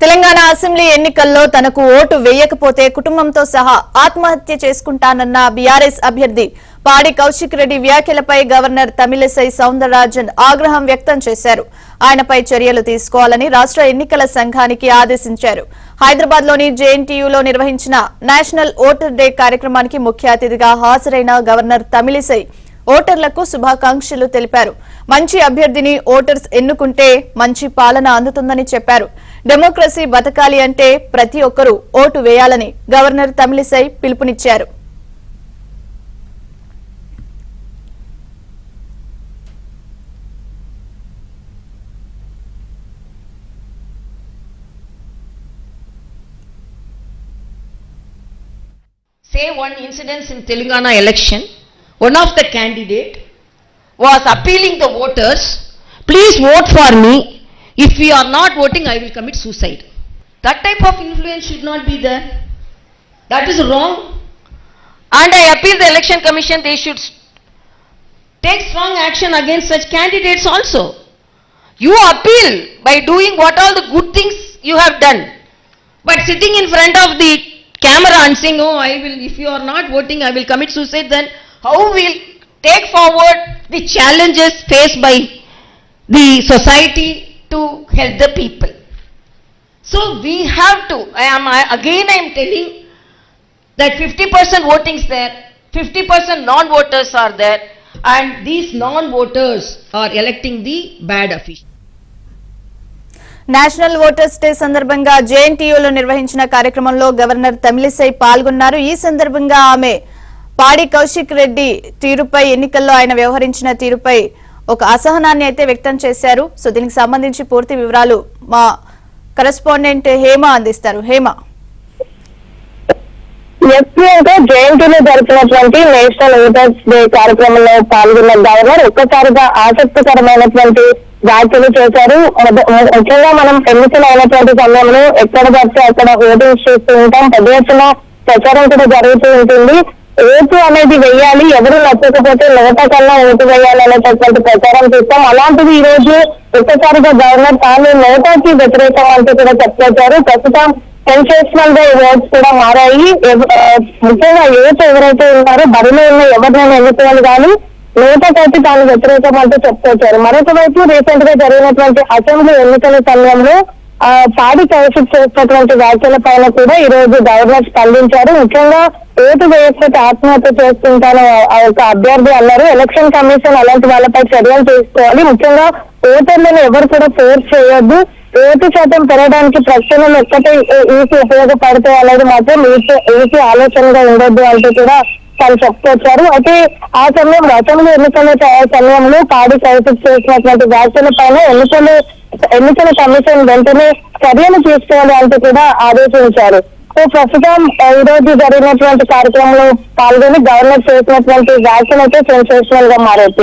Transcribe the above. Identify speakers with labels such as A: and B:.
A: Telangana assembly ఎన్నికల్లో తనకు vote వేయకపోతే కుటుంబంతో సహా ఆత్మహత్య చేసుకుంటానన్న బీఆర్ఎస్ అభ్యర్థి పాడి కౌశిక్ రెడ్డి వ్యాఖ్యలపై గవర్నర్ తమిళిసై సౌందరరాజన్ ఆగ్రహం వ్యక్తం చేశారు. ఆయనపై చర్యలు తీసుకోవాలని రాష్ట్ర ఎన్నికల సంఘానికి ఆదేశించారు. హైదరాబాద్ లోని జేఎన్టీయూలో నిర్వహించిన నేషనల్ ఓటర్ డే కార్యక్రమానికి ముఖ్య అతిథిగా హాజరైన గవర్నర్ తమిళిసై ఓటర్లకు శుభాకాంక్షలు తెలిపారు. మంచి అభ్యర్థిని ఓటర్స్ ఎన్నుకుంటే మంచి పాలన అందుతుందని చెప్పారు. డెమోక్రసీ బతకాలి అంటే ప్రతి ఒక్కరూ ఓటు వేయాలని గవర్నర్ తమిళిసై పిలుపునిచ్చారు.
B: Say one incident in Telangana election, one of the candidate was appealing the voters, please vote for me. If we are not voting, I will commit suicide. That type of influence should not be there. That is wrong. And I appeal the election commission, they should take strong action against such candidates also. You appeal by doing what all the good things you have done. But sitting in front of the camera and saying, oh, I will, if you are not voting, I will commit suicide, then how will take forward the challenges faced by the society to help the people? So we have to, I am telling that 50% voting is there, 50% non-voters are there, and these non-voters are electing the bad officials.
A: National voters day సందర్భంగా జేఎన్టీయూలో నిర్వహించిన కార్యక్రమంలో governor Tamilisai పాల్గొన్నారు. ఈ సందర్భంగా ఆమె పాడి కౌశిక్ రెడ్డి తీరుపై, ఎన్నికల్లో ఆయన వ్యవహరించిన తీరుపై ఒక అసహనాన్ని అయితే వ్యక్తం చేశారు. సో దీనికి సంబంధించి పూర్తి వివరాలు మా కరెస్పాండెంట్ హేమ అందిస్తారు. హేమ,
C: జేఎన్టీలో జరిపినటువంటి నేషనల్ ఓటర్స్ డే కార్యక్రమంలో పాల్గొన్న గవర్నర్ ఒక్కసారిగా ఆసక్తికరమైనటువంటి వ్యాఖ్యలు చేశారు. ముఖ్యంగా మనం ఎన్నికలు అయినటువంటి సమయంలో ఎక్కడ పడితే అక్కడ ఓటింగ్ చేస్తూ ఉంటాం, పెద్ద ఎత్తున ప్రచారం కూడా జరుగుతూ ఉంటుంది. ఓటు అనేది వేయాలి, ఎవరు నచ్చకపోతే నోట కన్నా ఓటు వేయాలి అనేటటువంటి ప్రచారం చూస్తాం. అలాంటిది ఈ రోజు ఒక్కసారిగా గవర్నర్ తాను నోటాకి వ్యతిరేకం అంటూ కూడా చెప్పారు. ప్రస్తుతం సెన్సేషనల్ గా ఓట్స్ కూడా మారాయి. ముఖ్యంగా యువత ఎవరైతే ఉన్నారో బరిలో ఉన్న ఎవరినైనా ఎన్నుకోవాలి కానీ నోటకైతే తాను వ్యతిరేకం అంటూ చెప్పుకొచ్చారు. మరొక వైపు రీసెంట్ గా జరిగినటువంటి అసెంబ్లీ ఎన్నికల సమయంలో పాడి కౌశిక్ చేసినటువంటి వ్యాఖ్యల పైన కూడా ఈ రోజు గవర్నర్ స్పందించారు. ముఖ్యంగా ఓటు వేయకపోతే ఆత్మహత్య చేసుకుంటాను ఒక అభ్యర్థి అన్నారు. ఎలక్షన్ కమిషన్ అలాంటి వాళ్ళపై చర్యలు తీసుకోవాలి. ముఖ్యంగా ఓటర్లను ఎవరు కూడా ఫోర్స్ చేయొద్దు. ఓటు శాతం పెరగడానికి ప్రశ్నలు ఒక్కటే ఈసీ ఉపయోగపడతాయి అనేది మాత్రం ఈసీ ఆలోచనగా ఉండొద్దు అంటూ కూడా తాను చెప్పుకొచ్చారు. అయితే ఆ సమయంలో అసెంబ్లీ ఎన్నికల సమయంలో పాడి కౌశిక్ చేసినటువంటి వ్యాఖ్యల పైన ఎన్నికల కమిషన్ వెంటనే చర్యలు తీసుకోవాలి అంటూ కూడా ఆదేశించారు. సో ప్రస్తుతం ఈ రోజు జరిగినటువంటి కార్యక్రమంలో పాల్గొని గవర్నర్ చేసినటువంటి వ్యాఖ్యలు అయితే సెన్సేషనల్ గా మారాయి.